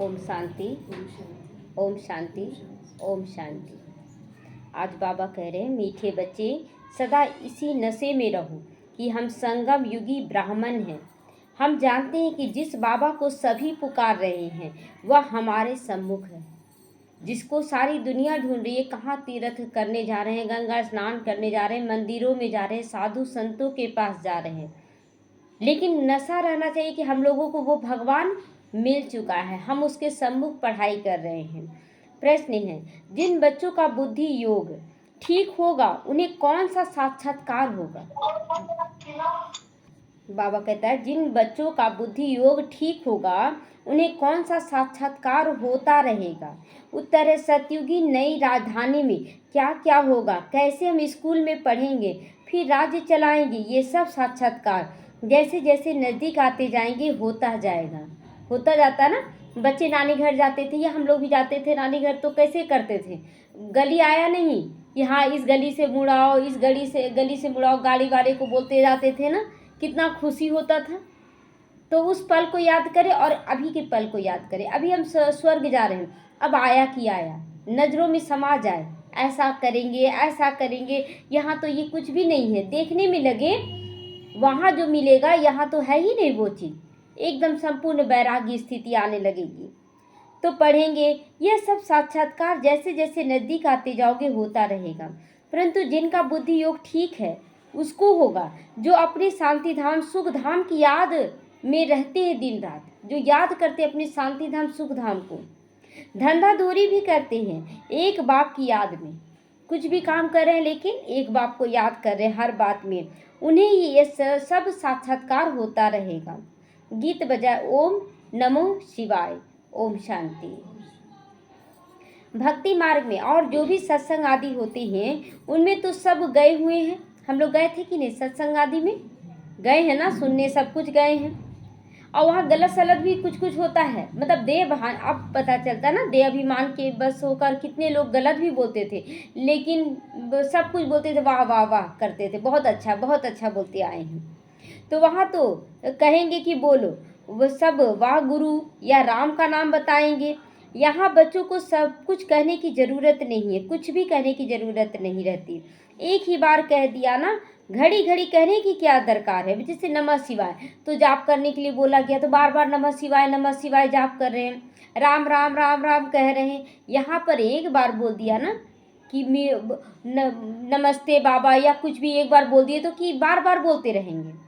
ओम शांति, ओम शांति, ओम शांति। आज बाबा कह रहे हैं, मीठे बच्चे सदा इसी नशे में रहो कि हम संगम युगी ब्राह्मण हैं। हम जानते हैं कि जिस बाबा को सभी पुकार रहे हैं वह हमारे सम्मुख है, जिसको सारी दुनिया ढूंढ रही है। कहाँ तीर्थ करने जा रहे हैं, गंगा स्नान करने जा रहे हैं, मंदिरों में जा रहे हैं, साधु संतों के पास जा रहे हैं, लेकिन नशा रहना चाहिए कि हम लोगों को वो भगवान मिल चुका है, हम उसके सम्मुख पढ़ाई कर रहे हैं। प्रश्न है, जिन बच्चों का बुद्धि योग ठीक होगा उन्हें कौन सा साक्षात्कार होगा? बाबा कहता है, जिन बच्चों का बुद्धि योग ठीक होगा उन्हें कौन सा साक्षात्कार होता रहेगा। उत्तर है, सतयुगी नई राजधानी में क्या क्या होगा, कैसे हम स्कूल में पढ़ेंगे, फिर राज्य चलाएंगे, ये सब साक्षात्कार जैसे जैसे नज़दीक आते जाएंगे होता जाएगा। होता जाता ना, बच्चे नानी घर जाते थे या हम लोग भी जाते थे नानी घर, तो कैसे करते थे? गली आया नहीं कि हाँ इस गली से मुड़ाओ, इस गली से मुड़ाओ, गाड़ी वाले को बोलते जाते थे ना, कितना खुशी होता था। तो उस पल को याद करें और अभी के पल को याद करें। अभी हम स्वर्ग जा रहे हैं, अब आया कि आया, नज़रों में समा जाए, ऐसा करेंगे ऐसा करेंगे। यहाँ तो ये कुछ भी नहीं है, देखने में लगे, वहाँ जो मिलेगा यहाँ तो है ही नहीं वो चीज़। एकदम संपूर्ण वैराग्य स्थिति आने लगेगी। तो पढ़ेंगे, यह सब साक्षात्कार जैसे जैसे नज़दीक आते जाओगे होता रहेगा। परंतु जिनका बुद्धि योग ठीक है उसको होगा, जो अपने शांति धाम सुख धाम की याद में रहते हैं दिन रात, जो याद करते अपने शांति धाम सुख धाम को, धंधा दूरी भी करते हैं एक बाप की याद में। कुछ भी काम कर रहे हैं लेकिन एक बाप को याद कर रहे हैं हर बात में, उन्हें ही ये सब साक्षात्कार होता रहेगा। गीत बजाए ओम नमो शिवाय, ओम शांति। भक्ति मार्ग में और जो भी सत्संग आदि होते हैं उनमें तो सब गए हुए हैं। हम लोग गए थे कि नहीं सत्संग आदि में? गए हैं ना, सुनने सब कुछ गए हैं। और वहाँ गलत सलत भी कुछ कुछ होता है, मतलब देह भान, अब पता चलता ना, देह अभिमान के बस होकर कितने लोग गलत भी बोलते थे, लेकिन सब कुछ बोलते थे, वाह वाह वाह करते थे, बहुत अच्छा बोलते आए हैं। तो वहाँ तो कहेंगे कि बोलो, वो सब वाह गुरु या राम का नाम बताएंगे। यहाँ बच्चों को सब कुछ कहने की ज़रूरत नहीं है, कुछ भी कहने की ज़रूरत नहीं रहती। एक ही बार कह दिया ना, घड़ी घड़ी कहने की क्या दरकार है। जैसे नमः शिवाय तो जाप करने के लिए बोला गया तो बार बार नमः शिवाय जाप कर रहे हैं, राम राम राम राम कह रहे हैं। यहाँ पर एक बार बोल दिया ना कि नमस्ते बाबा या कुछ भी एक बार बोल दिए तो कि बार बार बोलते रहेंगे।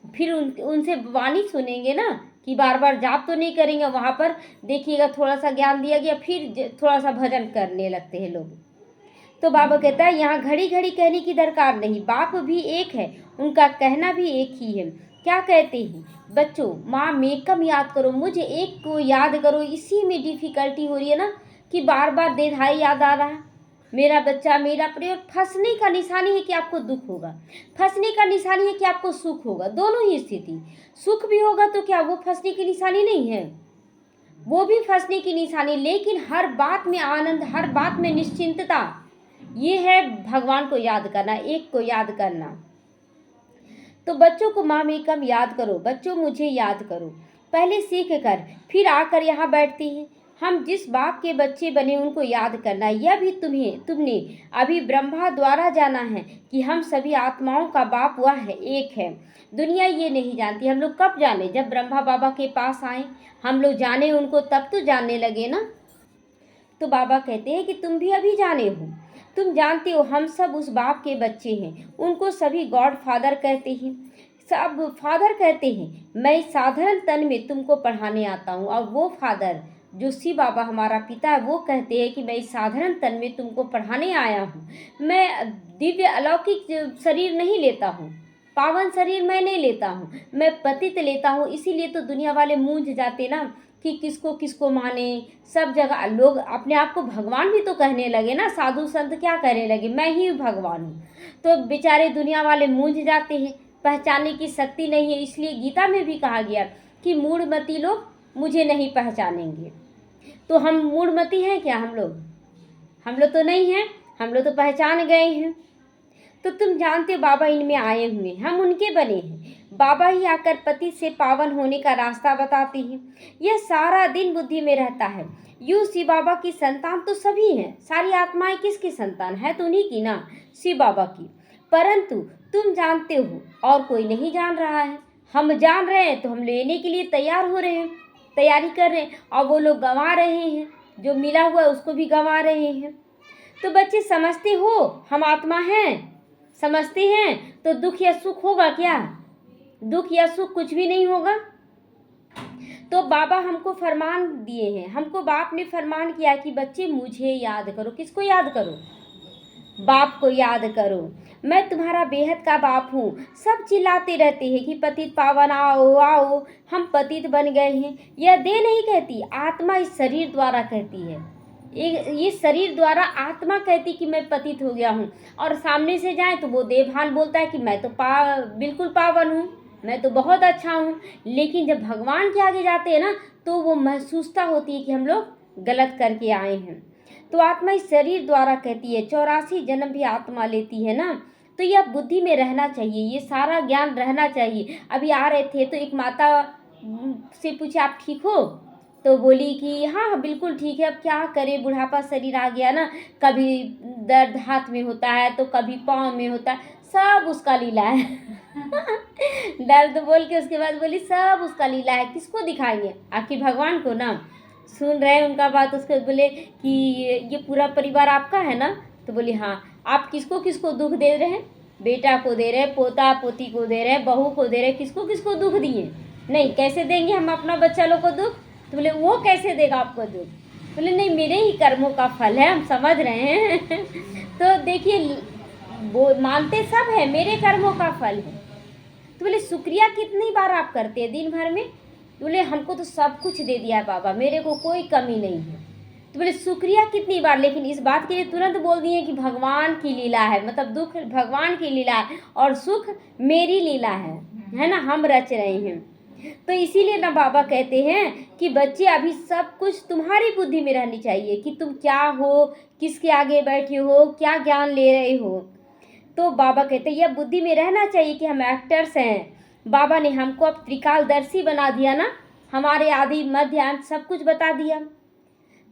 फिर उनसे वाणी सुनेंगे ना कि बार बार जाप तो नहीं करेंगे। वहाँ पर देखिएगा थोड़ा सा ज्ञान दिया गया, फिर थोड़ा सा भजन करने लगते हैं लोग। तो बाबा कहता है यहाँ घड़ी घड़ी कहने की दरकार नहीं, बाप भी एक है, उनका कहना भी एक ही है। क्या कहते हैं बच्चों, माँ मेकम याद करो, मुझे एक को याद करो। इसी में डिफ़िकल्टी हो रही है ना कि बार बार देधाई याद आ रहा है, मेरा बच्चा मेरा प्रिय। फंसने का निशानी है कि आपको दुख होगा, फंसने का निशानी है कि आपको सुख होगा, दोनों ही स्थिति। सुख भी होगा तो क्या वो फंसने की निशानी नहीं है? वो भी फंसने की निशानी, लेकिन हर बात में आनंद, हर बात में निश्चिंतता, ये है भगवान को याद करना, एक को याद करना। तो बच्चों को माँ मेकम याद करो, बच्चों मुझे याद करो, पहले सीख कर फिर आकर यहाँ बैठती हैं। हम जिस बाप के बच्चे बने उनको याद करना, यह भी तुमने अभी ब्रह्मा द्वारा जाना है कि हम सभी आत्माओं का बाप वह है, एक है। दुनिया ये नहीं जानती। हम लोग कब जाने? जब ब्रह्मा बाबा के पास आए, हम लोग जाने उनको, तब तो जानने लगे ना। तो बाबा कहते हैं कि तुम भी अभी जाने हो, तुम जानते हो हम सब उस बाप के बच्चे हैं। उनको सभी गॉड फादर कहते हैं, सब फादर कहते हैं। मैं साधारण तन में तुमको पढ़ाने आता हूँ, और वो फादर जो शिव बाबा हमारा पिता है वो कहते हैं कि मैं इस साधारण तन में तुमको पढ़ाने आया हूँ। मैं दिव्य अलौकिक शरीर नहीं लेता हूँ, पावन शरीर मैं नहीं लेता हूँ, मैं पतित लेता हूँ। इसीलिए तो दुनिया वाले मूंझ जाते ना कि किसको किसको माने। सब जगह लोग अपने आप को भगवान भी तो कहने लगे ना, साधु संत क्या कहने लगे, मैं ही भगवान हूँ। तो बेचारे दुनिया वाले मूंझ जाते हैं, पहचानने की शक्ति नहीं है। इसलिए गीता में भी कहा गया कि मूढ़मती लोग मुझे नहीं पहचानेंगे। तो हम मूढ़मती हैं क्या? हम लोग तो नहीं हैं, हम लोग तो पहचान गए हैं। तो तुम जानते हो बाबा इनमें आए हुए, हम उनके बने हैं। बाबा ही आकर पति से पावन होने का रास्ता बताते हैं। यह सारा दिन बुद्धि में रहता है। यूँ शिव बाबा की संतान तो सभी हैं। सारी आत्माएं किसकी संतान है? तो उन्हीं की ना, शिव बाबा की। परंतु तुम जानते हो और कोई नहीं जान रहा है। हम जान रहे हैं तो हम लेने के लिए तैयार हो रहे हैं, तैयारी कर रहे हैं, और वो लोग गंवा रहे हैं, जो मिला हुआ है उसको भी गंवा रहे हैं। तो बच्चे समझते हो हम आत्मा हैं? समझते हैं तो दुख या सुख होगा क्या? दुख या सुख कुछ भी नहीं होगा। तो बाबा हमको फरमान दिए हैं, हमको बाप ने फरमान किया कि बच्चे मुझे याद करो। किसको याद करो? बाप को याद करो। मैं तुम्हारा बेहद का बाप हूँ। सब चिल्लाते रहते हैं कि पतित पावन आओ आओ, हम पतित बन गए हैं। यह देह नहीं कहती, आत्मा इस शरीर द्वारा कहती है। ये शरीर द्वारा आत्मा कहती कि मैं पतित हो गया हूँ, और सामने से जाए तो वो देवभान बोलता है कि मैं तो बिल्कुल पावन हूँ, मैं तो बहुत अच्छा हूँ। लेकिन जब भगवान के आगे जाते हैं ना, तो वो महसूसता होती है कि हम लोग गलत करके आए हैं। तो आत्मा इस शरीर द्वारा कहती है। 84 जन्म भी आत्मा लेती है ना, तो यह बुद्धि में रहना चाहिए, ये सारा ज्ञान रहना चाहिए। अभी आ रहे थे तो एक माता से पूछे आप ठीक हो? तो बोली कि हाँ हाँ बिल्कुल ठीक है, अब क्या करें, बुढ़ापा शरीर आ गया ना, कभी दर्द हाथ में होता है तो कभी पाँव में होता है, सब उसका लीला है। दर्द बोल के उसके बाद बोली सब उसका लीला है, किसको दिखाएंगे? आखिर भगवान को ना। सुन रहे हैं उनका बात। उसको बोले कि ये पूरा परिवार आपका है ना? तो बोली हाँ। आप किसको किसको दुख दे रहे हैं? बेटा को दे रहे हैं, पोता पोती को दे रहे हैं, बहू को दे रहे हैं, किसको किसको दुख दिए? नहीं, कैसे देंगे हम अपना बच्चा लोग को दुख? तो बोले वो कैसे देगा आपको दुख? बोले नहीं, मेरे ही कर्मों का फल है, हम समझ रहे हैं। तो देखिए, वो मानते सब है, मेरे कर्मों का फल है। तो बोले शुक्रिया कितनी बार आप करते हैं दिन भर में? बोले हमको तो सब कुछ दे दिया है बाबा, मेरे को कोई कमी नहीं है। तो बोले शुक्रिया कितनी बार? लेकिन इस बात के लिए तुरंत बोल दिए कि भगवान की लीला है, मतलब दुख भगवान की लीला है और सुख मेरी लीला है ना, हम रच रहे हैं। तो इसीलिए ना बाबा कहते हैं कि बच्चे अभी सब कुछ तुम्हारी बुद्धि में रहनी चाहिए कि तुम क्या हो, किसके आगे बैठे हो, क्या ज्ञान ले रहे हो। तो बाबा कहते हैं यह बुद्धि में रहना चाहिए कि हम एक्टर्स हैं। बाबा ने हमको अब त्रिकालदर्शी बना दिया ना, हमारे आदि मध्य अंत सब कुछ बता दिया।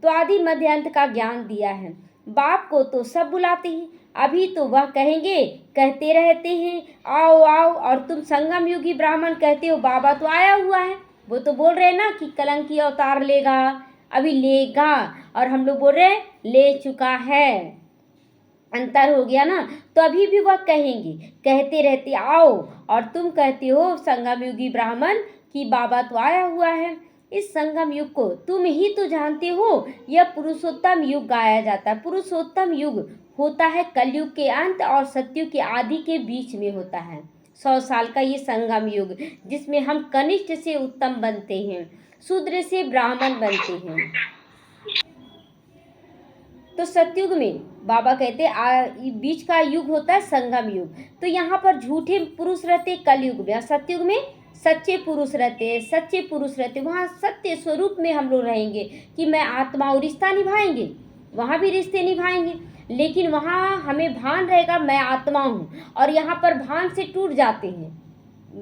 तो आदि मध्य अंत का ज्ञान दिया है। बाप को तो सब बुलाते हैं, अभी तो वह कहेंगे, कहते रहते हैं आओ आओ, और तुम संगम युगी ब्राह्मण कहते हो। बाबा तो आया हुआ है, वो तो बोल रहे हैं ना कि कलंकी अवतार लेगा, अभी लेगा, और हम लोग बोल रहे हैं ले चुका है। अंतर हो गया ना। तो अभी भी वह कहेंगे, कहते रहते आओ, और तुम कहते हो संगम युगी ब्राह्मण कि बाबा तो आया हुआ है। इस संगम युग को तुम ही तो जानते हो, यह पुरुषोत्तम युग गाया जाता है। पुरुषोत्तम युग होता है कलयुग के अंत और सतयुग के आदि के बीच में होता है। 100 साल का ये संगम युग, जिसमें हम कनिष्ठ से उत्तम बनते हैं, शूद्र से ब्राह्मण बनते हैं। तो सतयुग में बाबा कहते बीच का युग होता है संगम युग। तो यहाँ पर झूठे पुरुष रहते कलयुग में, और सतयुग में सच्चे पुरुष रहते, सच्चे पुरुष रहते। वहाँ सत्य स्वरूप में हम लोग रहेंगे कि मैं आत्मा, और रिश्ता निभाएंगे, वहाँ भी रिश्ते निभाएंगे, लेकिन वहाँ हमें भान रहेगा मैं आत्मा हूँ। और यहाँ पर भान से टूट जाते हैं,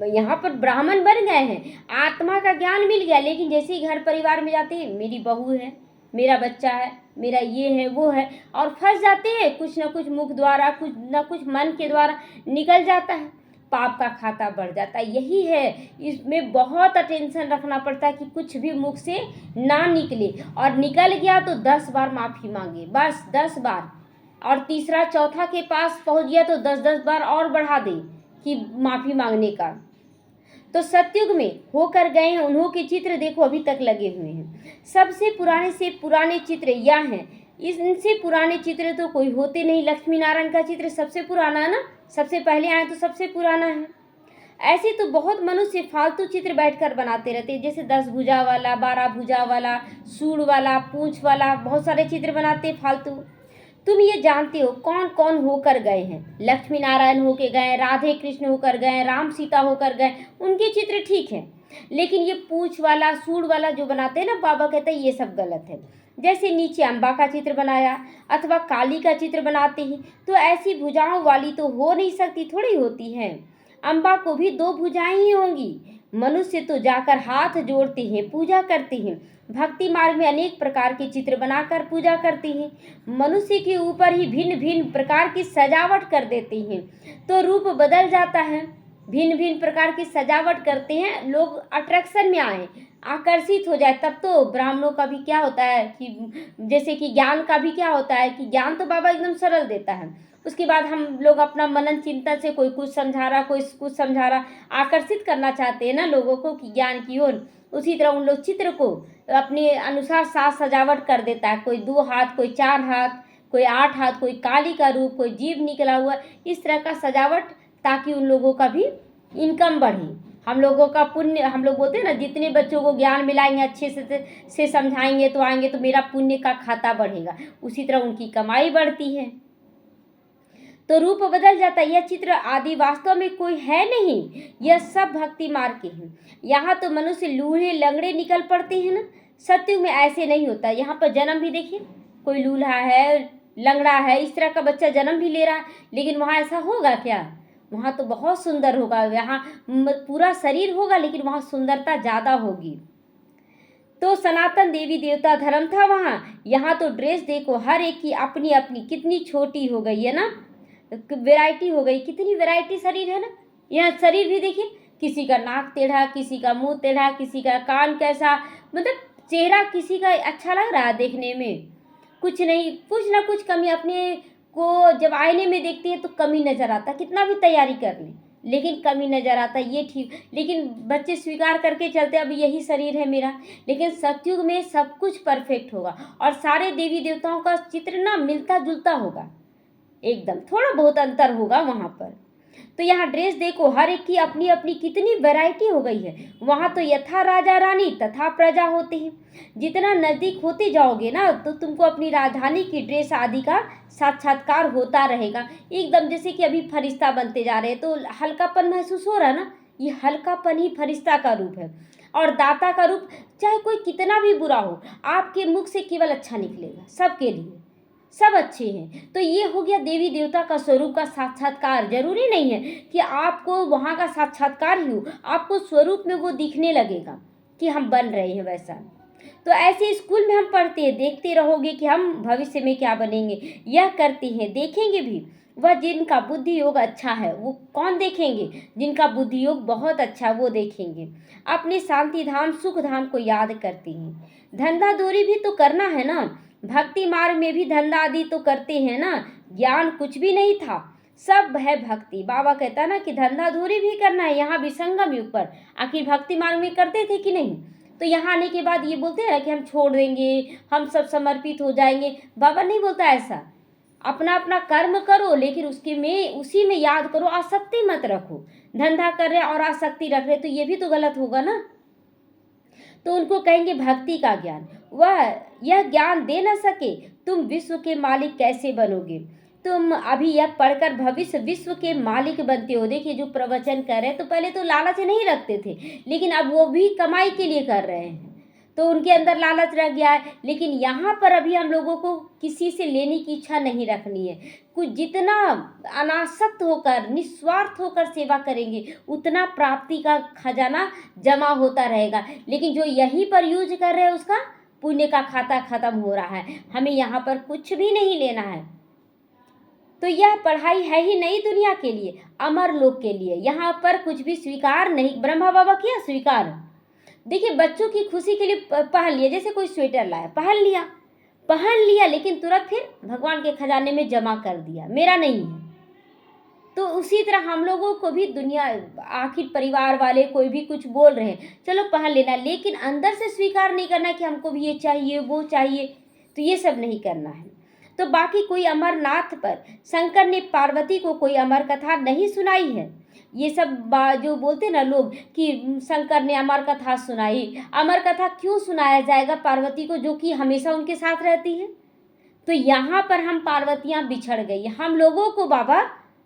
यहाँ पर ब्राह्मण बन गए हैं, आत्मा का ज्ञान मिल गया, लेकिन जैसे ही घर परिवार में जाते हैं मेरी बहू है, मेरा बच्चा है, मेरा ये है वो है, और फंस जाते हैं। कुछ ना कुछ मुख द्वारा, कुछ ना कुछ मन के द्वारा निकल जाता है, पाप का खाता बढ़ जाता है। यही है, इसमें बहुत अटेंशन रखना पड़ता है कि कुछ भी मुख से ना निकले, और निकल गया तो 10 बार माफ़ी मांगे, बस 10 बार, और तीसरा चौथा के पास पहुंच गया तो 10-10 बार और बढ़ा दे कि माफ़ी मांगने का। तो सतयुग में होकर गए हैं, उन्हों के चित्र देखो अभी तक लगे हुए हैं। सबसे पुराने से पुराने चित्र यह हैं, इनसे पुराने चित्र तो कोई होते नहीं। लक्ष्मी नारायण का चित्र सबसे पुराना है ना, सबसे पहले आए तो सबसे पुराना है। ऐसे तो बहुत मनुष्य फालतू चित्र बैठकर बनाते रहते हैं, जैसे 10 भुजा वाला, 12 भुजा वाला, सूंड वाला, पूंछ वाला, बहुत सारे चित्र बनाते हैं फालतू। तुम ये जानते हो कौन कौन होकर गए हैं? लक्ष्मी नारायण होकर गए, राधे कृष्ण होकर गए, राम सीता होकर गए, उनके चित्र ठीक है। लेकिन ये पूंछ वाला, सूंड वाला जो बनाते हैं ना, बाबा कहते हैं ये सब गलत है। जैसे नीचे अम्बा का चित्र बनाया अथवा काली का चित्र बनाते हैं, तो ऐसी भुजाओं वाली तो हो नहीं सकती, थोड़ी होती है। अम्बा को भी दो भुजाएं ही होंगी। मनुष्य तो जाकर हाथ जोड़ते हैं, पूजा करते हैं। भक्ति मार्ग में अनेक प्रकार के चित्र बनाकर पूजा करते हैं। मनुष्य के ऊपर ही भिन्न भिन्न प्रकार की सजावट कर देते हैं, तो रूप बदल जाता है। भिन्न भिन्न प्रकार की सजावट करते हैं, लोग अट्रैक्शन में आए, आकर्षित हो जाए। तब तो ब्राह्मणों का भी क्या होता है कि जैसे कि ज्ञान का भी क्या होता है कि ज्ञान तो बाबा एकदम सरल देता है। उसके बाद हम लोग अपना मनन चिंतन से कोई कुछ समझा रहा, कोई कुछ समझा रहा, आकर्षित करना चाहते हैं ना लोगों को कि ज्ञान की ओर। उसी तरह उन लोग चित्र को अपने अनुसार साज सजावट कर देता है। कोई 2 हाथ, कोई 4 हाथ, कोई 8 हाथ, कोई काली का रूप, कोई जीभ निकला हुआ, इस तरह का सजावट, ताकि उन लोगों का भी इनकम बढ़े। हम लोगों का पुण्य, हम लोग बोलते हैं ना, जितने बच्चों को ज्ञान मिलाएंगे, अच्छे से समझाएंगे तो आएंगे, तो मेरा पुण्य का खाता बढ़ेगा। उसी तरह उनकी कमाई बढ़ती है, तो रूप बदल जाता है। यह चित्र आदि वास्तव में कोई है नहीं, यह सब भक्ति मार्ग के हैं। यहाँ तो मनुष्य लूल्हे लंगड़े निकल पड़ते हैं ना, सत्युग में ऐसे नहीं होता। यहाँ पर जन्म भी देखिए, कोई लूल्हा है, लंगड़ा है, इस तरह का बच्चा जन्म भी ले रहा है, लेकिन वहाँ ऐसा होगा क्या? वहाँ तो बहुत सुंदर होगा। यहाँ पूरा शरीर होगा, लेकिन वहाँ सुंदरता ज़्यादा होगी। तो सनातन देवी देवता धर्म था वहाँ। यहाँ तो ड्रेस देखो, हर एक की अपनी अपनी, कितनी छोटी हो गई है ना, वैरायटी हो गई, कितनी वैरायटी शरीर है ना। यहाँ शरीर भी देखिए, किसी का नाक टेढ़ा, किसी का मुंह टेढ़ा, किसी का कान कैसा, मतलब चेहरा किसी का अच्छा लग रहा है देखने में, कुछ नहीं, कुछ ना कुछ कमी। अपने को जब आईने में देखती है तो कमी नजर आता, कितना भी तैयारी कर ले लेकिन कमी नजर आता, ये ठीक। लेकिन बच्चे स्वीकार करके चलते, अब यही शरीर है मेरा। लेकिन सतयुग में सब कुछ परफेक्ट होगा, और सारे देवी देवताओं का चित्र ना मिलता जुलता होगा एकदम, थोड़ा बहुत अंतर होगा वहाँ पर। तो यहाँ ड्रेस देखो, हर एक की अपनी अपनी कितनी वैरायटी हो गई है। वहाँ तो यथा राजा रानी तथा प्रजा होते हैं। जितना नज़दीक होते जाओगे ना, तो तुमको अपनी राजधानी की ड्रेस आदि का साक्षात्कार होता रहेगा एकदम। जैसे कि अभी फरिश्ता बनते जा रहे हैं, तो हल्कापन महसूस हो रहा है ना, ये हल्कापन ही फरिश्ता का रूप है। और दाता का रूप, चाहे कोई कितना भी बुरा हो, आपके मुख से केवल अच्छा निकलेगा, सबके लिए सब अच्छे हैं। तो ये हो गया देवी देवता का स्वरूप का साक्षात्कार। जरूरी नहीं है कि आपको वहाँ का साक्षात्कार ही हो, आपको स्वरूप में वो दिखने लगेगा कि हम बन रहे हैं वैसा। तो ऐसे स्कूल में हम पढ़ते हैं, देखते रहोगे कि हम भविष्य में क्या बनेंगे, यह करते हैं, देखेंगे भी। वह जिनका बुद्धि योग अच्छा है वो कौन देखेंगे? जिनका बुद्धि योग बहुत अच्छा वो देखेंगे। अपने शांति धाम सुख धाम को याद करते हैं। धंधा दूरी भी तो करना है ना, भक्ति मार्ग में भी धंधा आदि तो करते हैं ना। ज्ञान कुछ भी नहीं था, सब है भक्ति। बाबा कहता है ना कि धंधा दूरी भी करना है, यहाँ भी संगम युग पर। आखिर भक्ति मार्ग में करते थे कि नहीं? तो यहाँ आने के बाद ये बोलते हैं ना कि हम छोड़ देंगे, हम सब समर्पित हो जाएंगे। बाबा नहीं बोलता ऐसा। अपना अपना कर्म करो, लेकिन उसी में याद करो, आसक्ति मत रखो। धंधा कर रहे और आसक्ति रख रहे तो ये भी तो गलत होगा ना। तो उनको कहेंगे भक्ति का ज्ञान, वह यह ज्ञान दे न सके, तुम विश्व के मालिक कैसे बनोगे? तुम अभी यह पढ़कर भविष्य विश्व के मालिक बनते हो। देखिए जो प्रवचन कर रहे हैं, तो पहले तो लालच नहीं रखते थे, लेकिन अब वो भी कमाई के लिए कर रहे हैं, तो उनके अंदर लालच रह गया है। लेकिन यहाँ पर अभी हम लोगों को किसी से लेने की इच्छा नहीं रखनी है। कुछ जितना अनासक्त होकर, निस्वार्थ होकर सेवा करेंगे, उतना प्राप्ति का खजाना जमा होता रहेगा। लेकिन जो यहीं पर यूज कर रहे हैं, उसका पुण्य का खाता खत्म हो रहा है। हमें यहाँ पर कुछ भी नहीं लेना है। तो यह पढ़ाई है ही नई दुनिया के लिए, अमर लोक के लिए। यहाँ पर कुछ भी स्वीकार नहीं। ब्रह्मा बाबा किया स्वीकार। देखिए बच्चों की खुशी के लिए पहन लिया, जैसे कोई स्वेटर लाया, पहन लिया, लेकिन तुरंत फिर भगवान के खजाने में जमा कर दिया, मेरा नहीं है। तो उसी तरह हम लोगों को भी दुनिया, आखिर परिवार वाले कोई भी कुछ बोल रहे हैं, चलो पहन लेना, लेकिन अंदर से स्वीकार नहीं करना कि हमको भी ये चाहिए वो चाहिए। तो ये सब नहीं करना है। तो बाकी कोई अमरनाथ पर शंकर ने पार्वती को कोई अमर कथा नहीं सुनाई है। ये सब जो बोलते ना लोग कि शंकर ने अमर कथा सुनाई, अमर कथा क्यों सुनाया जाएगा पार्वती को, जो कि हमेशा उनके साथ रहती है? तो यहाँ पर हम पार्वतियाँ बिछड़ गई, हम लोगों को बाबा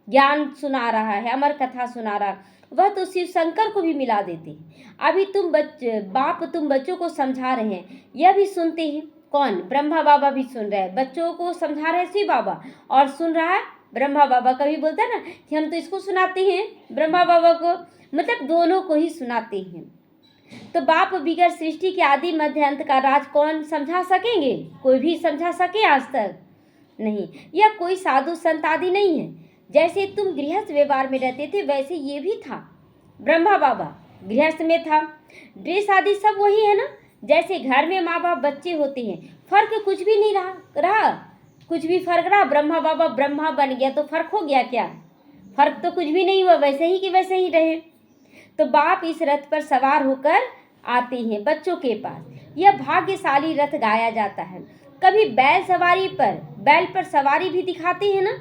ज्ञान सुना रहा है, अमर कथा सुना रहा। वह तो शिव शंकर को भी मिला देते हैं। अभी तुम बच्चों को समझा रहे हैं, यह भी सुनते हैं। कौन? ब्रह्मा बाबा भी सुन रहे हैं, बच्चों को समझा रहे शिव बाबा, और सुन रहा है ब्रह्मा बाबा कभी बोलता है ना कि हम तो इसको सुनाते हैं ब्रह्मा बाबा को, मतलब दोनों को ही सुनाते हैं। तो बाप बिगड़ सृष्टि के आदि मध्य अंत का राज कौन समझा सकेंगे? कोई भी समझा सके आज तक? नहीं। यह कोई साधु संत आदि नहीं है। जैसे तुम गृहस्थ व्यवहार में रहते थे वैसे ये भी था। ब्रह्मा बाबा गृहस्थ में था। ड्रेस आदि सब वही है ना। जैसे घर में माँ बाप बच्चे होते हैं, फर्क कुछ भी नहीं रहा कुछ भी फर्क रहा? ब्रह्मा बाबा ब्रह्मा बन गया तो फर्क हो गया क्या? फर्क तो कुछ भी नहीं हुआ, वैसे ही कि वैसे ही रहे। तो बाप इस रथ पर सवार होकर आते हैं बच्चों के पास। यह भाग्यशाली रथ गाया जाता है। कभी बैल पर सवारी भी दिखाते हैं ना।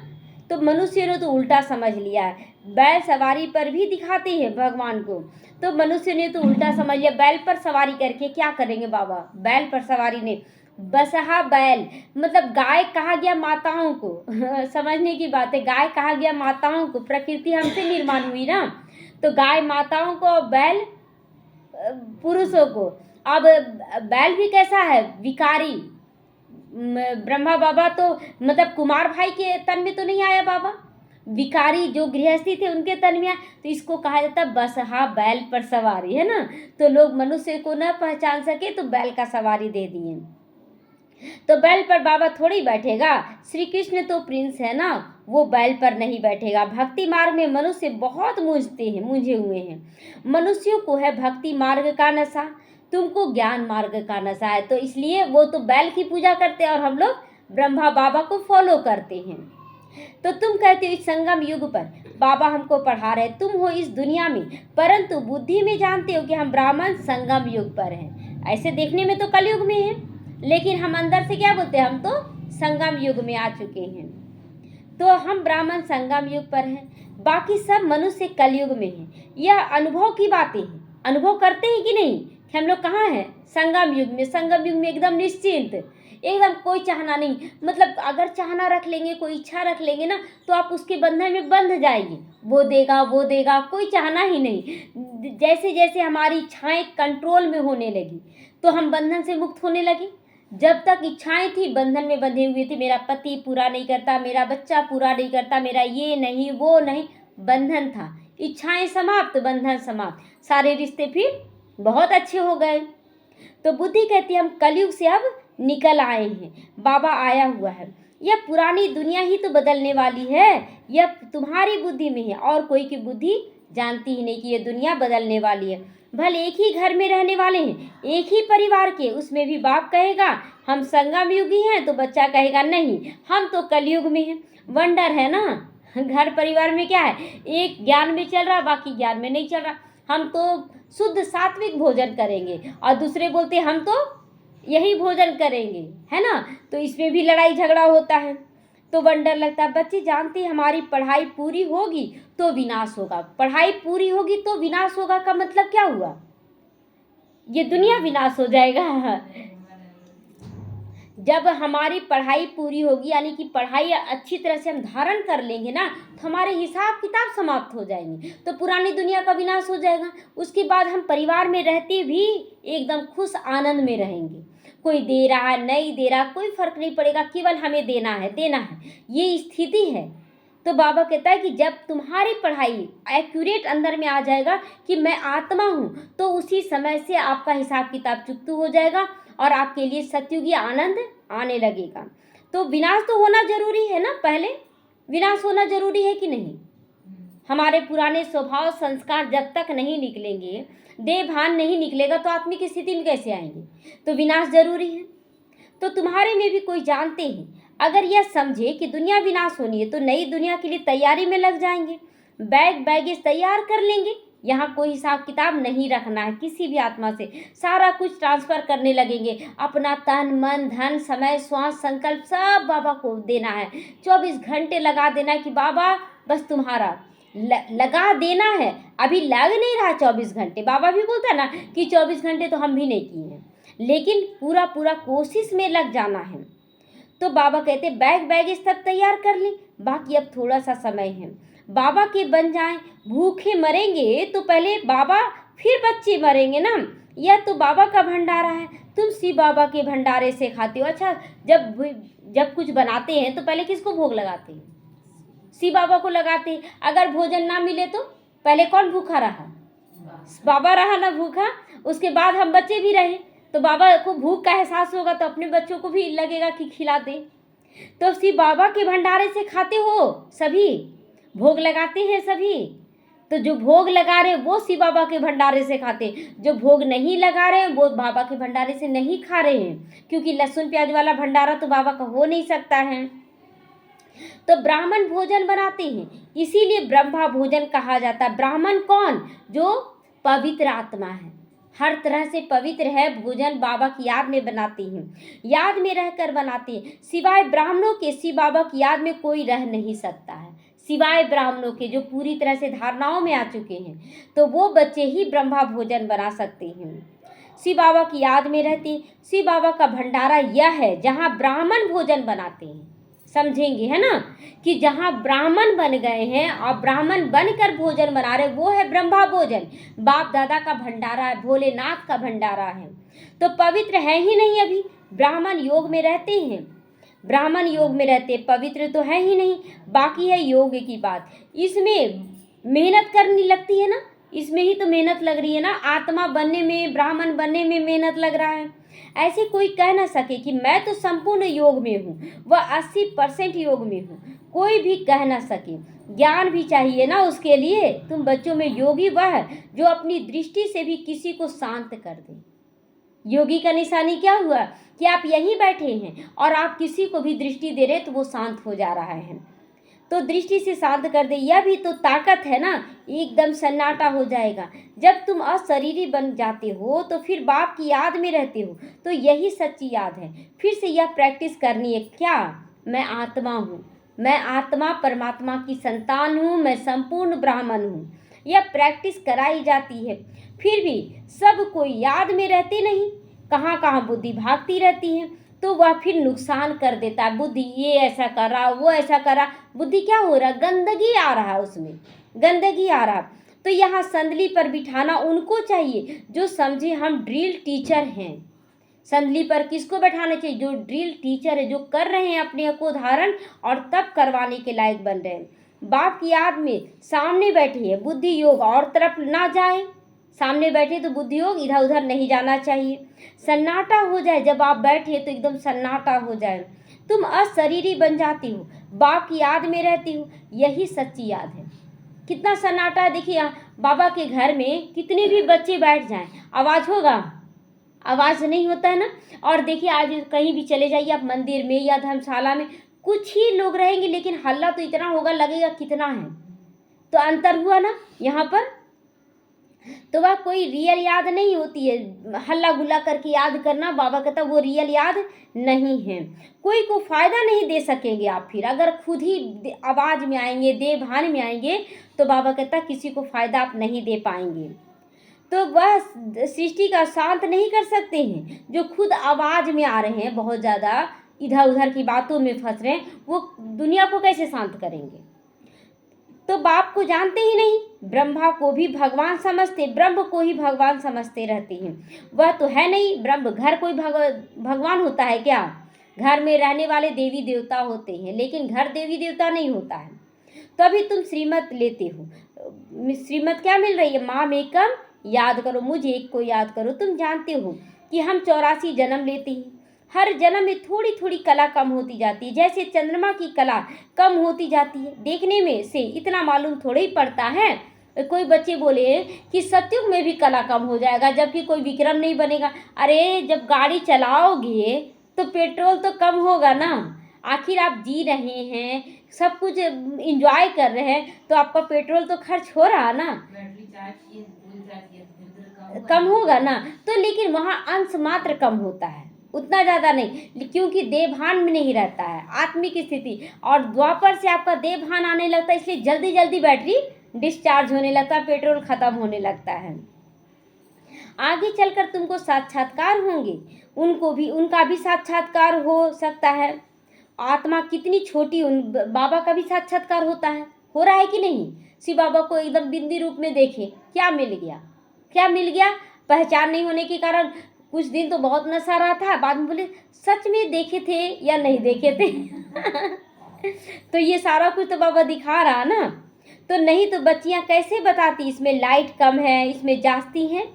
तो मनुष्य ने तो उल्टा समझ लिया है, बैल सवारी पर भी दिखाते हैं भगवान को। तो मनुष्य ने तो उल्टा समझ लिया, बैल पर सवारी करके क्या करेंगे बाबा? बैल पर सवारी ने बसहा बैल मतलब गाय कहा गया माताओं को समझने की बात है, गाय कहा गया माताओं को। प्रकृति हमसे निर्माण हुई ना, तो गाय माताओं को और बैल पुरुषों को। अब बैल भी कैसा है? विकारी। ब्रह्मा बाबा तो मतलब कुमार भाई के तन में तो नहीं आया बाबा, विकारी जो गृहस्थी थे उनके तन में आया। तो इसको कहा जाता है बसहा बैल पर सवारी, है ना। तो लोग मनुष्य को न पहचान सके तो बैल का सवारी दे दिए। तो बैल पर बाबा थोड़ी बैठेगा, श्री कृष्ण तो प्रिंस है ना, वो बैल पर नहीं बैठेगा। भक्ति मार्ग में मनुष्य बहुत मूंझे हुए हैं। मनुष्यों को है भक्ति मार्ग का नशा, तुमको ज्ञान मार्ग का नशा है। तो इसलिए वो तो बैल की पूजा करते हैं और हम लोग ब्रह्मा बाबा को फॉलो करते हैं। तो तुम कहते हो इस संगम युग पर बाबा हमको पढ़ा रहे, तुम हो इस दुनिया में, परंतु बुद्धि में जानते हो कि हम ब्राह्मण संगम युग पर हैं। ऐसे देखने में तो कलयुग में है, लेकिन हम अंदर से क्या बोलते हैं? हम तो संगम युग में आ चुके हैं। तो हम ब्राह्मण संगम युग पर हैं, बाकी सब मनुष्य कलयुग में हैं। यह अनुभव की बातें हैं। अनुभव करते हैं कि नहीं कि हम लोग कहाँ हैं? संगम युग में। संगम युग में एकदम निश्चिंत, एकदम कोई चाहना नहीं। मतलब अगर चाहना रख लेंगे, कोई इच्छा रख लेंगे ना, तो आप उसके बंधन में बंध जाएंगे। वो देगा, कोई चाहना ही नहीं। जैसे जैसे हमारी इच्छाएं कंट्रोल में होने लगी तो हम बंधन से मुक्त होने लगे। जब तक इच्छाएं थी बंधन में बंधे हुए थे, मेरा पति पूरा नहीं करता, मेरा बच्चा पूरा नहीं करता, मेरा ये नहीं वो नहीं, बंधन था। इच्छाएं समाप्त, बंधन समाप्त, सारे रिश्ते फिर बहुत अच्छे हो गए। तो बुद्धि कहती है हम कलयुग से अब निकल आए हैं, बाबा आया हुआ है। यह पुरानी दुनिया ही तो बदलने वाली है, यह तुम्हारी बुद्धि में है, और कोई की बुद्धि जानती ही नहीं कि यह दुनिया बदलने वाली है। भले एक ही घर में रहने वाले हैं, एक ही परिवार के, उसमें भी बाप कहेगा हम संगम युगी हैं, तो बच्चा कहेगा नहीं हम तो कलयुग में हैं। वंडर है ना, घर परिवार में क्या है, एक ज्ञान में चल रहा, बाकी ज्ञान में नहीं चल रहा। हम तो शुद्ध सात्विक भोजन करेंगे और दूसरे बोलते हम तो यही भोजन करेंगे, है ना। तो इसमें भी लड़ाई झगड़ा होता है। तो वंडर लगता है बच्चे जानते हैं हमारी पढ़ाई पूरी होगी तो विनाश होगा। पढ़ाई पूरी होगी तो विनाश होगा का मतलब क्या हुआ? ये दुनिया विनाश हो जाएगा। जब हमारी पढ़ाई पूरी होगी, यानी कि पढ़ाई अच्छी तरह से हम धारण कर लेंगे ना, तो हमारे हिसाब किताब समाप्त हो जाएंगे, तो पुरानी दुनिया का विनाश हो जाएगा। उसके बाद हम परिवार में रहते भी एकदम खुश आनंद में रहेंगे। कोई दे रहा है नहीं दे रहा कोई फर्क नहीं पड़ेगा, केवल हमें देना है, ये स्थिति है। तो बाबा कहता है कि जब तुम्हारी पढ़ाई एक्यूरेट अंदर में आ जाएगा कि मैं आत्मा हूँ, तो उसी समय से आपका हिसाब किताब चुकता हो जाएगा और आपके लिए सतयुगी आनंद आने लगेगा। तो विनाश तो होना जरूरी है ना, पहले विनाश होना जरूरी है कि नहीं? हमारे पुराने स्वभाव संस्कार जब तक नहीं निकलेंगे, देह भान नहीं निकलेगा, तो आत्मिक स्थिति में कैसे आएंगे? तो विनाश जरूरी है। तो तुम्हारे में भी कोई जानते हैं, अगर यह समझे कि दुनिया विनाश होनी है तो नई दुनिया के लिए तैयारी में लग जाएंगे, बैगेज तैयार कर लेंगे। यहाँ कोई हिसाब किताब नहीं रखना है किसी भी आत्मा से, सारा कुछ ट्रांसफर करने लगेंगे। अपना तन मन धन समय श्वास संकल्प सब बाबा को देना है। 24 घंटे लगा देना है कि बाबा बस तुम्हारा लगा देना है। अभी लग नहीं रहा 24 घंटे, बाबा भी बोलता है ना कि 24 घंटे तो हम भी नहीं किए हैं, लेकिन पूरा कोशिश में लग जाना है। तो बाबा कहते बैगेज तब तैयार कर ली, बाकी अब थोड़ा सा समय है, बाबा के बन जाएं। भूखे मरेंगे तो पहले बाबा फिर बच्चे मरेंगे ना, यह तो बाबा का भंडारा है, तुम शिव बाबा के भंडारे से खाते हो। अच्छा, जब कुछ बनाते हैं तो पहले किसको भोग लगाते हैं? शिव बाबा को लगाते हैं। अगर भोजन ना मिले तो पहले कौन भूखा रहा? बाबा रहा ना भूखा, उसके बाद हम बच्चे भी रहे, तो बाबा को भूख का एहसास होगा तो अपने बच्चों को भी लगेगा कि खिला दे। तो शिव बाबा के भंडारे से खाते हो सभी, भोग लगाते हैं सभी, तो जो भोग लगा रहे वो शिव बाबा के भंडारे से खाते, जो भोग नहीं लगा रहे वो बाबा के भंडारे से नहीं खा रहे हैं, क्योंकि लहसुन प्याज वाला भंडारा तो बाबा का हो नहीं सकता है। तो ब्राह्मण भोजन बनाते हैं, इसीलिए ब्रह्मा भोजन कहा जाता है। ब्राह्मण कौन? जो पवित्र आत्मा है, हर तरह से पवित्र है। भोजन बाबा की याद में बनाते हैं, याद में रहकर बनाते हैं। सिवाय ब्राह्मणों के शिव बाबा की याद में कोई रह नहीं सकता है, सिवाय ब्राह्मणों के जो पूरी तरह से धारणाओं में आ चुके हैं, तो वो बच्चे ही ब्रह्मा भोजन बना सकते हैं, शिव बाबा की याद में रहते। शिव बाबा का भंडारा यह है जहाँ ब्राह्मण भोजन बनाते हैं, समझेंगे है ना, कि जहाँ ब्राह्मण बन गए हैं और ब्राह्मण बनकर भोजन बना रहे, वो है ब्रह्मा भोजन। बाप दादा का भंडारा है, भोलेनाथ का भंडारा है। तो पवित्र है ही नहीं, अभी ब्राह्मण योग में रहते हैं, ब्राह्मण योग में रहते, पवित्र तो है ही नहीं। बाकी है योग की बात, इसमें मेहनत करनी लगती है ना, इसमें ही तो मेहनत लग रही है ना, आत्मा बनने में, ब्राह्मण बनने में मेहनत लग रहा है। ऐसे कोई कह ना सके कि मैं तो संपूर्ण योग में हूँ, वह 80% योग में हूँ, कोई भी कह ना सके। ज्ञान भी चाहिए ना उसके लिए। तुम बच्चों में योगी वह है जो अपनी दृष्टि से भी किसी को शांत कर दे। योगी का निशानी क्या हुआ कि आप यहीं बैठे हैं और आप किसी को भी दृष्टि दे रहे तो वो शांत हो जा रहा है, तो दृष्टि से शांत कर दे, यह भी तो ताकत है ना। एकदम सन्नाटा हो जाएगा। जब तुम अशरीरी बन जाते हो तो फिर बाप की याद में रहते हो, तो यही सच्ची याद है। फिर से यह प्रैक्टिस करनी है, क्या? मैं आत्मा हूँ, मैं आत्मा परमात्मा की संतान हूँ, मैं संपूर्ण ब्राह्मण हूँ। यह प्रैक्टिस कराई जाती है। फिर भी सब कोई याद में रहते नहीं, कहाँ कहाँ बुद्धि भागती रहती है, तो वह फिर नुकसान कर देता है। बुद्धि ये ऐसा कर रहा, वो ऐसा कर रहा, बुद्धि क्या हो रहा? गंदगी आ रहा है, उसमें गंदगी आ रहा। तो यहाँ संदली पर बिठाना उनको चाहिए जो समझे हम ड्रिल टीचर हैं। संदली पर किसको बैठाना चाहिए? जो ड्रिल टीचर है, जो कर रहे हैं अपने को धारण और तब करवाने के लायक बन रहे हैं। बाप की याद में सामने बैठी है, बुद्धि योग और तरफ ना जाए, सामने बैठे तो बुद्धि योग इधर उधर नहीं जाना चाहिए। सन्नाटा हो जाए, जब आप बैठे तो एकदम सन्नाटा हो जाए, तुम अशरीरी बन जाती हो, बाप की याद में रहती हो, यही सच्ची याद है। कितना सन्नाटा है, देखिए बाबा के घर में कितने भी बच्चे बैठ जाएं, आवाज़ होगा? आवाज़ नहीं होता है ना। और देखिए आज कहीं भी चले जाइए आप, मंदिर में या धर्मशाला में, कुछ ही लोग रहेंगे लेकिन हल्ला तो इतना होगा, लगेगा कितना है। तो अंतर हुआ ना यहाँ पर। तो वह कोई रियल याद नहीं होती है, हल्ला गुल्ला करके याद करना, बाबा कहता वो रियल याद नहीं है। कोई को फ़ायदा नहीं दे सकेंगे आप फिर, अगर खुद ही आवाज़ में आएंगे, देह भान में आएंगे, तो बाबा कहता किसी को फ़ायदा आप नहीं दे पाएंगे। तो वह सृष्टि का शांत नहीं कर सकते हैं। जो खुद आवाज़ में आ रहे हैं, बहुत ज़्यादा इधर उधर की बातों में फंस रहे हैं, वो दुनिया को कैसे शांत करेंगे? तो बाप को जानते ही नहीं, ब्रह्मा को भी भगवान समझते, ब्रह्म को ही भगवान समझते रहते हैं। वह तो है नहीं ब्रह्म। घर कोई भगवान होता है क्या? घर में रहने वाले देवी देवता होते हैं, लेकिन घर देवी देवता नहीं होता है। तो अभी तुम श्रीमत लेते हो, श्रीमत क्या मिल रही है? माम एकम याद करो, मुझे एक को याद करो। तुम जानते हो कि हम 84 जन्म लेते हैं, हर जन्म में थोड़ी थोड़ी कला कम होती जाती है, जैसे चंद्रमा की कला कम होती जाती है। देखने में से इतना मालूम थोड़ा ही पड़ता है। कोई बच्चे बोले कि सतयुग में भी कला कम हो जाएगा, जबकि कोई विक्रम नहीं बनेगा। अरे जब गाड़ी चलाओगे तो पेट्रोल तो कम होगा ना, आखिर आप जी रहे हैं, सब कुछ इंजॉय कर रहे हैं, तो आपका पेट्रोल तो खर्च हो रहा ना, कम होगा ना। तो लेकिन वहाँ अंश मात्र कम होता है, उतना ज़्यादा नहीं, क्योंकि देवभान में नहीं रहता है, आत्मिक स्थिति। और द्वापर से आपका देवभान आने लगता है, इसलिए जल्दी जल्दी बैटरी डिस्चार्ज होने लगता है, पेट्रोल खत्म होने लगता है। आगे चलकर तुमको साक्षात्कार होंगे, उनका भी साक्षात्कार हो सकता है। आत्मा कितनी छोटी, बाबा का भी साक्षात्कार होता है, हो रहा है कि नहीं? शिव बाबा को एकदम बिंदी रूप में देखे, क्या मिल गया? क्या मिल गया? पहचान नहीं होने के कारण कुछ दिन तो बहुत नशा रहा था, बाद में बोले सच में देखे थे या नहीं देखे थे। तो ये सारा कुछ तो बाबा दिखा रहा ना, तो नहीं तो बच्चियां कैसे बताती इसमें लाइट कम है, इसमें जाती हैं।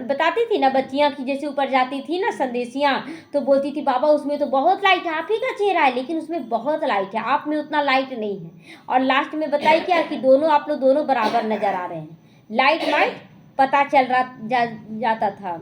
बताती थी ना बच्चियां की, जैसे ऊपर जाती थी ना संदेशियां, तो बोलती थी बाबा उसमें तो बहुत लाइट है, आप ही का चेहरा है लेकिन उसमें बहुत लाइट है, आप में उतना लाइट नहीं है। और लास्ट में बताई क्या कि दोनों, आप लोग दोनों बराबर नजर आ रहे हैं, लाइट लाइट पता चल रहा जाता था।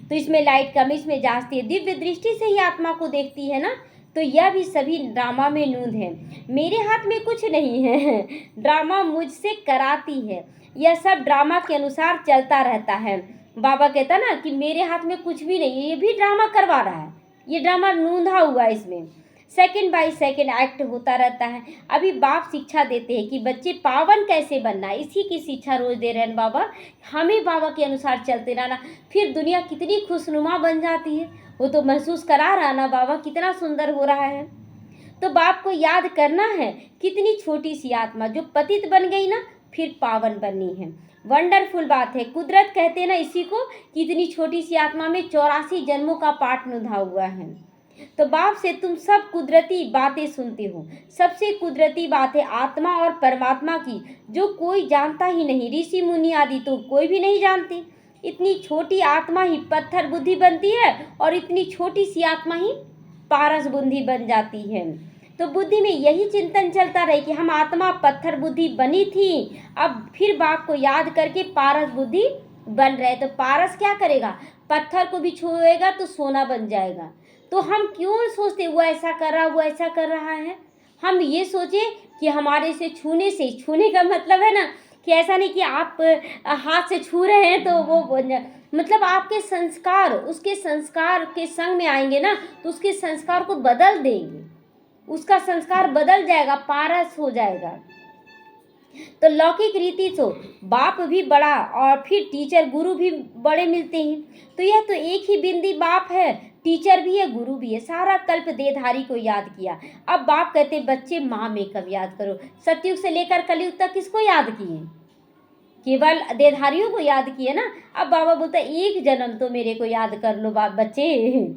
तो इसमें लाइट कम, इसमें जाती है, दिव्य दृष्टि से ही आत्मा को देखती है ना। तो यह भी सभी ड्रामा में नूंद है, मेरे हाथ में कुछ नहीं है, ड्रामा मुझसे कराती है, यह सब ड्रामा के अनुसार चलता रहता है। बाबा कहता ना कि मेरे हाथ में कुछ भी नहीं है, ये भी ड्रामा करवा रहा है, ये ड्रामा नूंधा हुआ है, इसमें सेकंड बाय सेकंड एक्ट होता रहता है। अभी बाप शिक्षा देते हैं कि बच्चे पावन कैसे बनना है, इसी की शिक्षा रोज दे रहे हैं बाबा, हमें बाबा के अनुसार चलते रहना, फिर दुनिया कितनी खुशनुमा बन जाती है। वो तो महसूस करा रहा ना बाबा, कितना सुंदर हो रहा है। तो बाप को याद करना है, कितनी छोटी सी आत्मा जो पतित बन गई ना, फिर पावन बननी है। वंडरफुल बात है, कुदरत कहते हैं ना इसी को, कि इतनी छोटी सी आत्मा में 84 जन्मों का पाठ नुधा हुआ है। तो बाप से तुम सब कुदरती बातें सुनते हो, सबसे कुदरती बात है आत्मा और परमात्मा की, जो कोई जानता ही नहीं, ऋषि मुनि आदि तो कोई भी नहीं जानते। इतनी छोटी आत्मा ही पत्थर बुद्धि बनती है, और इतनी छोटी सी आत्मा ही पारस बुद्धि बन जाती है। तो बुद्धि में यही चिंतन चलता रहे कि हम आत्मा पत्थर बुद्धि बनी थी, अब फिर बाप को याद करके पारस बुद्धि बन रहे। तो पारस क्या करेगा, पत्थर को भी छुएगा तो सोना बन जाएगा। तो हम क्यों सोचते वो ऐसा कर रहा, वो ऐसा कर रहा है, हम ये सोचे कि हमारे से, छूने का मतलब है ना कि ऐसा नहीं कि आप हाथ से छू रहे हैं तो वो मतलब आपके संस्कार उसके संस्कार के संग में आएंगे ना, तो उसके संस्कार को बदल देंगे, उसका संस्कार बदल जाएगा, पारस हो जाएगा। तो लौकिक रीति से बाप भी बड़ा और फिर टीचर गुरु भी बड़े मिलते हैं। तो यह तो एक ही बिंदी बाप है, टीचर भी है, गुरु भी है, सारा कल्प देहधारी को याद किया। अब बाप कहते बच्चे माँ में कब याद करो, सतयुग से लेकर कलयुग तक किसको याद किए, केवल देहधारियों को याद किए ना। अब बाबा बोलता एक जन्म तो मेरे को याद कर लो बाप बच्चे।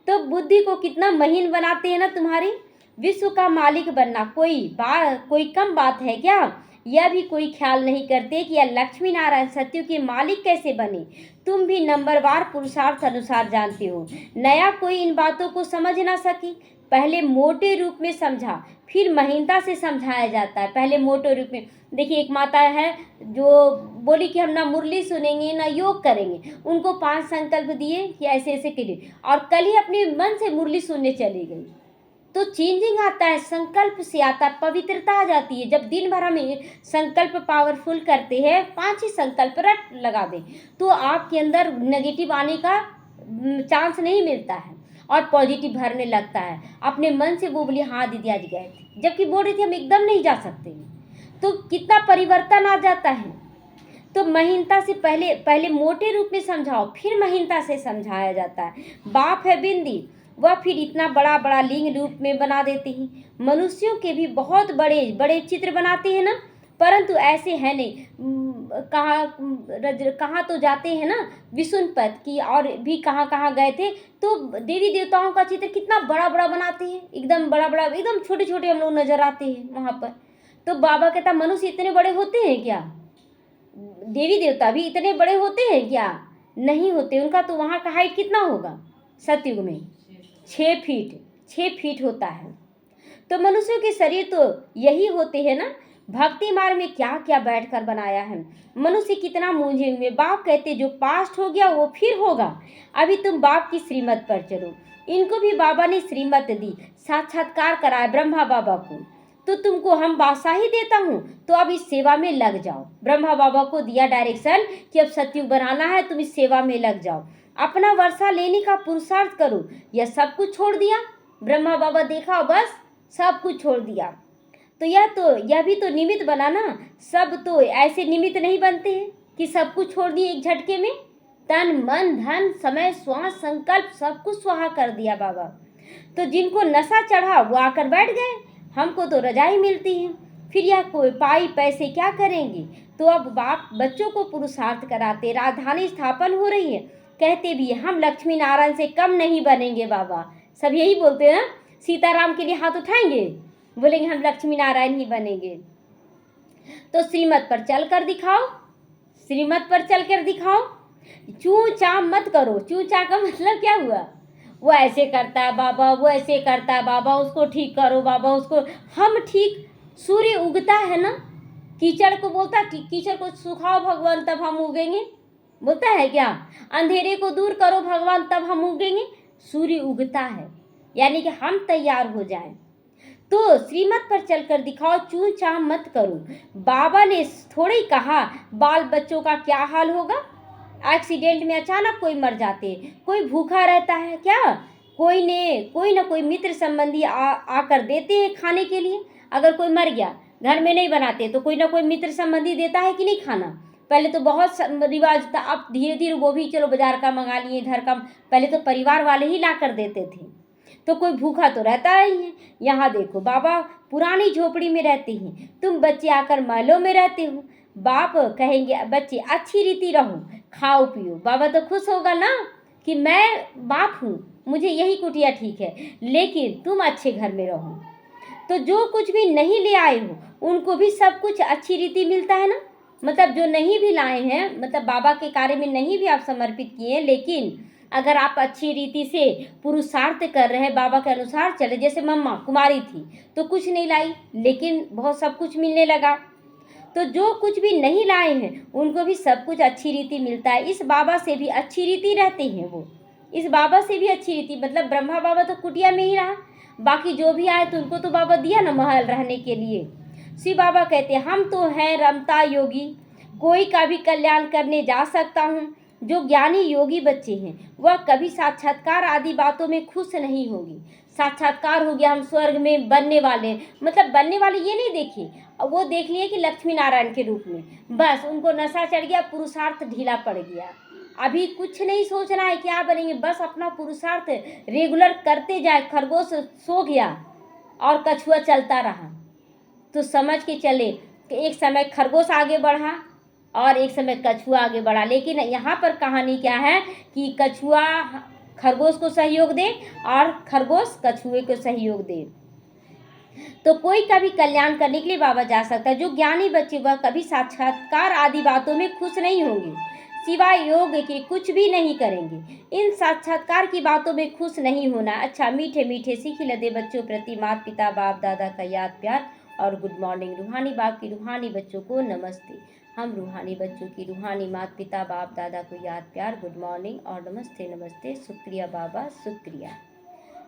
तो बुद्धि को कितना महीन बनाते हैं ना तुम्हारी, विश्व का मालिक बनना कोई कम बात है क्या, यह भी कोई ख्याल नहीं करते कि यह लक्ष्मी नारायण सत्यु के मालिक कैसे बने। तुम भी नंबरवार पुरुषार्थ अनुसार जानते हो, नया कोई इन बातों को समझ ना सकी। पहले मोटे रूप में समझा, फिर महीनता से समझाया जाता है। पहले मोटे रूप में, देखिए एक माता है जो बोली कि हम ना मुरली सुनेंगे ना योग करेंगे, उनको 5 संकल्प दिए कि ऐसे ऐसे करिए, और कल ही अपने मन से मुरली सुनने चली गई। तो चेंजिंग आता है, संकल्प से आता है, पवित्रता आ जाती है। जब दिन भर हम संकल्प पावरफुल करते हैं, 5 ही संकल्प रट लगा दें, तो आपके अंदर नेगेटिव आने का चांस नहीं मिलता है और पॉजिटिव भरने लगता है। अपने मन से वो बोली हाँ दीदी आज गए थे, जबकि बोल रही थी हम एकदम नहीं जा सकते, तो कितना परिवर्तन आ जाता है। तो महीनता से पहले मोटे रूप में समझाओ, फिर महीनता से समझाया जाता है। बाप है बिंदी, वह फिर इतना बड़ा बड़ा लिंग रूप में बना देते हैं। मनुष्यों के भी बहुत बड़े बड़े चित्र बनाते हैं ना, परंतु ऐसे है नहीं। कहाँ तो जाते हैं ना विष्णुपद की, और भी कहाँ कहाँ गए थे, तो देवी देवताओं का चित्र कितना बड़ा बड़ा बनाते हैं, एकदम बड़ा बड़ा, एकदम छोटे छोटे हम लोग नजर आते हैं वहाँ पर। तो बाबा कहता मनुष्य इतने बड़े होते हैं क्या, देवी देवता भी इतने बड़े होते हैं क्या, नहीं होते। उनका तो वहाँ का हाइट कितना होगा, सतयुग में 6 फीट होता है। तो मनुष्यों के शरीर तो यही होते हैं ना। भक्ति मार्ग में क्या क्या बैठकर बनाया है, मनुष्य कितना मूंझे हुए। बाप कहते जो पास्ट हो गया वो फिर होगा, अभी तुम बाप की श्रीमत पर चलो। इनको भी बाबा ने श्रीमत दी, साक्षात्कार कराया ब्रह्मा बाबा को। तो तुमको हम बादशाही देता हूँ, तो अब इस सेवा में लग जाओ। ब्रह्मा बाबा को दिया डायरेक्शन कि अब सतयुग बनाना है, तुम इस सेवा में लग जाओ, अपना वर्षा लेने का पुरुषार्थ करो। यह सब कुछ छोड़ दिया ब्रह्मा बाबा, देखा बस सब कुछ छोड़ दिया। तो यह भी तो निमित्त बना ना। सब तो ऐसे निमित्त नहीं बनते हैं कि सब कुछ छोड़ दिए एक झटके में। तन मन धन समय श्वास संकल्प सब कुछ स्वाहा कर दिया बाबा। तो जिनको नशा चढ़ा वो आकर बैठ गए, हमको तो रजाई मिलती है, फिर यह कोई पाई पैसे क्या करेंगे। तो अब बाप बच्चों को पुरुषार्थ कराते, राजधानी स्थापन हो रही है, कहते भी हम लक्ष्मी नारायण से कम नहीं बनेंगे बाबा, सब यही बोलते हैं ना, सीताराम के लिए हाथ उठाएंगे, बोलेंगे हम लक्ष्मी नारायण ही बनेंगे। तो श्रीमत पर चल कर दिखाओ, श्रीमत पर चल कर दिखाओ। चू चा मत करो। चू चा का मतलब क्या हुआ? वो ऐसे करता है बाबा, वो ऐसे करता है बाबा, उसको ठीक करो बाबा, उसको हम ठीक। सूर्य उगता है ना, कीचड़ को बोलता कि कीचड़ को सुखाओ भगवान तब हम उगेंगे, बोलता है क्या? अंधेरे को दूर करो भगवान तब हम उगेंगे। सूर्य उगता है, यानी कि हम तैयार हो जाएं। तो श्रीमत पर चलकर दिखाओ, चू चा मत करो। बाबा ने थोड़े ही कहा बाल बच्चों का क्या हाल होगा। एक्सीडेंट में अचानक कोई मर जाते, कोई भूखा रहता है क्या? कोई ना कोई मित्र संबंधी आकर देते हैं खाने के लिए। अगर कोई मर गया, घर में नहीं बनाते, तो कोई ना कोई मित्र संबंधी देता है कि नहीं खाना। पहले तो बहुत रिवाज था, अब धीरे धीरे वो भी चलो बाजार का मंगा लिए, इधर का। पहले तो परिवार वाले ही ला कर देते थे। तो कोई भूखा तो रहता ही है। यहाँ देखो, बाबा पुरानी झोपड़ी में रहते हैं, तुम बच्चे आकर महलों में रहते हो। बाप कहेंगे बच्चे अच्छी रीति रहो, खाओ पियो। बाबा तो खुश होगा ना कि मैं बाप हूँ, मुझे यही कुटिया ठीक है, लेकिन तुम अच्छे घर में रहो। तो जो कुछ भी नहीं ले आए हो उनको भी सब कुछ अच्छी रीति मिलता है ना। मतलब जो नहीं भी लाए हैं, मतलब बाबा के कार्य में नहीं भी आप समर्पित किए, लेकिन अगर आप अच्छी रीति से पुरुषार्थ कर रहे हैं, बाबा के अनुसार चले। जैसे मम्मा कुमारी थी तो कुछ नहीं लाई, लेकिन बहुत सब कुछ मिलने लगा। तो जो कुछ भी नहीं लाए हैं उनको भी सब कुछ अच्छी रीति मिलता है। इस बाबा से भी अच्छी रीति रहते हैं वो, इस बाबा से भी अच्छी रीति। मतलब ब्रह्मा बाबा तो कुटिया में ही रहा, बाकी जो भी आए तो उनको तो बाबा दिया ना महल रहने के लिए। शिव बाबा कहते हैं हम तो हैं रमता योगी, कोई का भी कल्याण करने जा सकता हूँ। जो ज्ञानी योगी बच्चे हैं वह कभी साक्षात्कार आदि बातों में खुश नहीं होगी। साक्षात्कार हो गया, हम स्वर्ग में बनने वाले, मतलब बनने वाले ये नहीं देखे, वो देख लिए कि लक्ष्मी नारायण के रूप में, बस उनको नशा चढ़ गया, पुरुषार्थ ढीला पड़ गया। अभी कुछ नहीं सोचना है क्या बनेंगे, बस अपना पुरुषार्थ रेगुलर करते जाए। खरगोश सो गया और कछुआ चलता रहा, तो समझ के चले कि एक समय खरगोश आगे बढ़ा और एक समय कछुआ आगे बढ़ा। लेकिन यहाँ पर कहानी क्या है कि कछुआ खरगोश को सहयोग दे और खरगोश कछुए को सहयोग दे। तो कोई का भी कल्याण करने के लिए बाबा जा सकता है। जो ज्ञानी बच्चे वह कभी साक्षात्कार आदि बातों में खुश नहीं होंगे, सिवाय योग के कुछ भी नहीं करेंगे। इन साक्षात्कार की बातों में खुश नहीं होना। अच्छा, मीठे मीठे सीख लदे बच्चों प्रति माता पिता बाप दादा का याद प्यार और गुड मॉर्निंग। रूहानी बाप की रूहानी बच्चों को नमस्ते। हम रूहानी बच्चों की रूहानी माता पिता बाप दादा को याद प्यार, गुड मॉर्निंग और नमस्ते नमस्ते। शुक्रिया बाबा, शुक्रिया।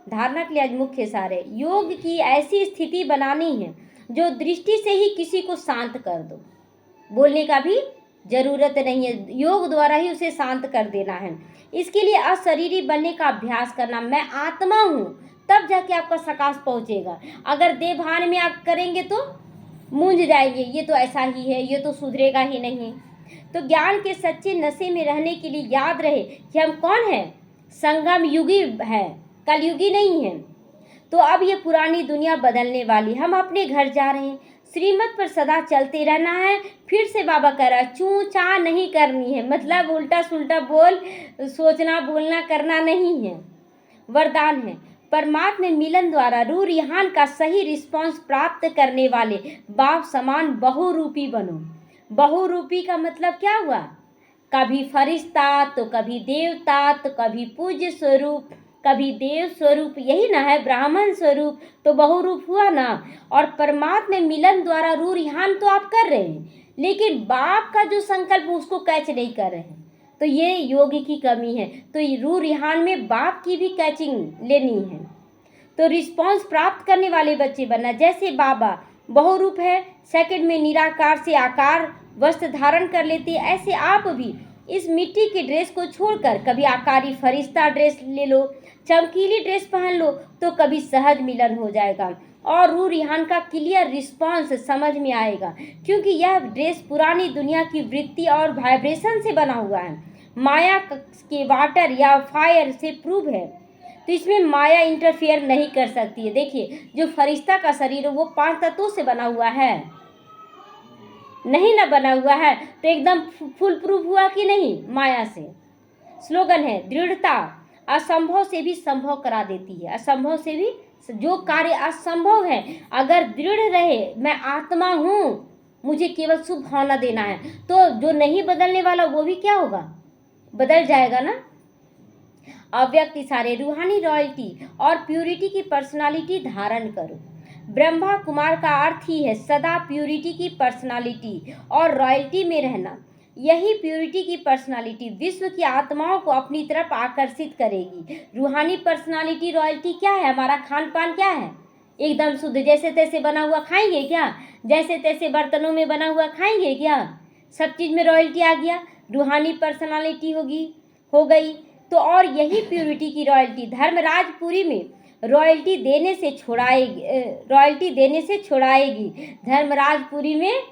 धारणा के लिए आज मुख्य सार है, योग की ऐसी स्थिति बनानी है जो दृष्टि से ही किसी को शांत कर दो। बोलने का भी जरूरत नहीं है, योग द्वारा ही उसे शांत कर देना है। इसके लिए अशरीरी बनने का अभ्यास करना। मैं आत्मा हूँ, तब जाके आपका सकाश पहुँचेगा। अगर देवभान में आप करेंगे तो मूंझ जाएंगे, ये तो ऐसा ही है, ये तो सुधरेगा ही नहीं। तो ज्ञान के सच्चे नशे में रहने के लिए याद रहे कि हम कौन हैं, संगम युगी है, कलयुगी नहीं है। तो अब ये पुरानी दुनिया बदलने वाली, हम अपने घर जा रहे हैं। श्रीमत पर सदा चलते रहना है। फिर से बाबा कह रहा है चू चा नहीं करनी है, मतलब उल्टा सुल्टा बोल सोचना बोलना करना नहीं है। वरदान है, परमात्मा मिलन द्वारा रूह रिहान का सही रिस्पांस प्राप्त करने वाले बाप समान बहुरूपी बनो। बहुरूपी का मतलब क्या हुआ? कभी फरिश्ता तो कभी देवता तो कभी पूज्य स्वरूप, कभी देव स्वरूप, यही ना है ब्राह्मण स्वरूप, तो बहुरूप हुआ ना। और परमात्मा मिलन द्वारा रूह रिहान तो आप कर रहे हैं, लेकिन बाप का जो संकल्प उसको कैच नहीं कर रहे हैं, तो ये योग की कमी है। तो रूह रिहान में बाप की भी कैचिंग लेनी है। तो रिस्पांस प्राप्त करने वाले बच्चे बनना। जैसे बाबा बहुरूप है, सेकंड में निराकार से आकार वस्त्र धारण कर लेते, ऐसे आप भी इस मिट्टी की ड्रेस को छोड़कर कभी आकारी फरिश्ता ड्रेस ले लो, चमकीली ड्रेस पहन लो, तो कभी सहज मिलन हो जाएगा और रूह रिहान का क्लियर रिस्पांस समझ में आएगा। क्योंकि यह ड्रेस पुरानी दुनिया की वृत्ति और वाइब्रेशन से बना हुआ है, माया के वाटर या फायर से प्रूव है। तो इसमें माया इंटरफेयर नहीं कर सकती है। देखिए, जो फरिश्ता का शरीर है वो 5 तत्वों से बना हुआ है, नहीं ना बना हुआ है, तो एकदम फुल प्रूफ हुआ कि नहीं माया से। स्लोगन है, दृढ़ता असंभव से भी संभव करा देती है, असंभव से भी जो कार्य असंभव है अगर दृढ़ रहे, मैं आत्मा हूँ, मुझे केवल शुभ होना देना है, तो जो नहीं बदलने वाला वो भी क्या होगा, बदल जाएगा ना। अव्यक्त इशारे, रूहानी रॉयल्टी और प्यूरिटी की पर्सनालिटी धारण करो। ब्रह्मा कुमार का अर्थ ही है सदा प्यूरिटी की पर्सनालिटी और रॉयल्टी में रहना। यही प्यूरिटी की पर्सनालिटी विश्व की आत्माओं को अपनी तरफ आकर्षित करेगी। रूहानी पर्सनालिटी रॉयल्टी क्या है, हमारा खान पान क्या है, एकदम शुद्ध, जैसे तैसे बना हुआ खाएंगे क्या, जैसे तैसे बर्तनों में बना हुआ खाएंगे क्या, सब चीज़ में रॉयल्टी आ गया, रूहानी पर्सनालिटी हो गई। तो और यही प्यूरिटी की रॉयल्टी धर्मराजपुरी में रॉयल्टी देने से छुड़ाएगी, धर्मराजपुरी में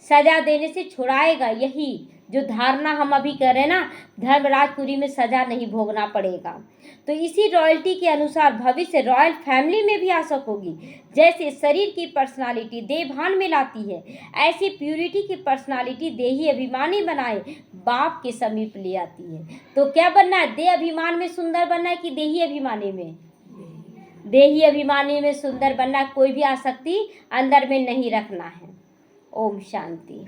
सजा देने से छुड़ाएगा। यही जो धारणा हम अभी कर रहे हैं ना, धर्मराजपुरी में सजा नहीं भोगना पड़ेगा। तो इसी रॉयल्टी के अनुसार भविष्य रॉयल फैमिली में भी आ सकोगी। जैसे शरीर की पर्सनालिटी देहभान में लाती है, ऐसी प्यूरिटी की पर्सनालिटी देही अभिमानी बनाए बाप के समीप ले आती है। तो क्या बनना है, देह अभिमान में सुंदर बनना है कि देही अभिमानी में, देही अभिमानी में सुंदर बनना, कोई भी आसक्ति अंदर में नहीं रखना है। ओम शांति।